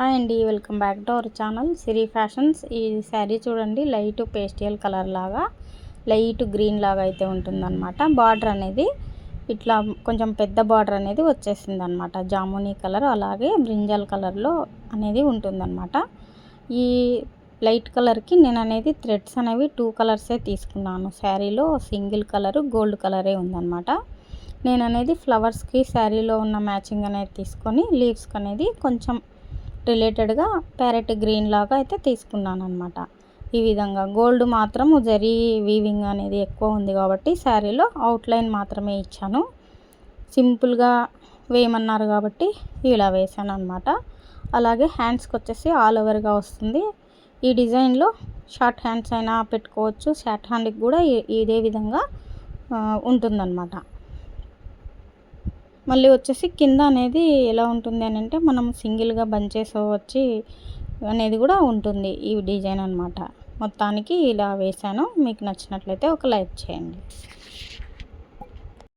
Hi అండి, welcome back to our channel Siri fashions. ఈ శారీ చూడండి, లైట్ పేస్టల్ కలర్ లాగా, లైట్ గ్రీన్ లాగా అయితే ఉంటుందన్నమాట. బార్డర్ అనేది ఇట్లా కొంచెం పెద్ద బార్డర్ అనేది వచ్చేసింది అనమాట. జామునీ కలర్ అలాగే బ్రింజల్ కలర్లో అనేది ఉంటుందన్నమాట. ఈ లైట్ కలర్కి నేను అనేది థ్రెడ్స్ అనేవి 2 కలర్సే తీసుకున్నాను. శారీలో సింగిల్ కలరు గోల్డ్ కలరే ఉందన్నమాట. నేను అనేది ఫ్లవర్స్కి శారీలో ఉన్న మ్యాచింగ్ అనేది తీసుకొని లీవ్స్కి అనేది కొంచెం రిలేటెడ్గా ప్యారెట్ గ్రీన్ లాగా అయితే తీసుకున్నాను అనమాట. ఈ విధంగా గోల్డ్ మాత్రం జరీ వీవింగ్ అనేది ఎక్కువ ఉంది కాబట్టి శారీలో అవుట్లైన్ మాత్రమే ఇచ్చాను. సింపుల్గా వేయమన్నారు కాబట్టి ఇలా వేసాను అనమాట. అలాగే హ్యాండ్స్కి వచ్చేసి ఆల్ ఓవర్గా వస్తుంది. ఈ డిజైన్లో షార్ట్ హ్యాండ్స్ అయినా పెట్టుకోవచ్చు, షార్ట్ హ్యాండ్కి కూడా ఇదే విధంగా ఉంటుందన్నమాట. మళ్ళీ వచ్చేసి కింద అనేది ఎలా ఉంటుంది అని అంటే మనం సింగిల్గా బంచెస్ వచ్చి అనేది కూడా ఉంటుంది ఈ డిజైన్ అనమాట. మొత్తానికి ఇలా వేసాను. మీకు నచ్చినట్లయితే ఒక లైక్ చేయండి.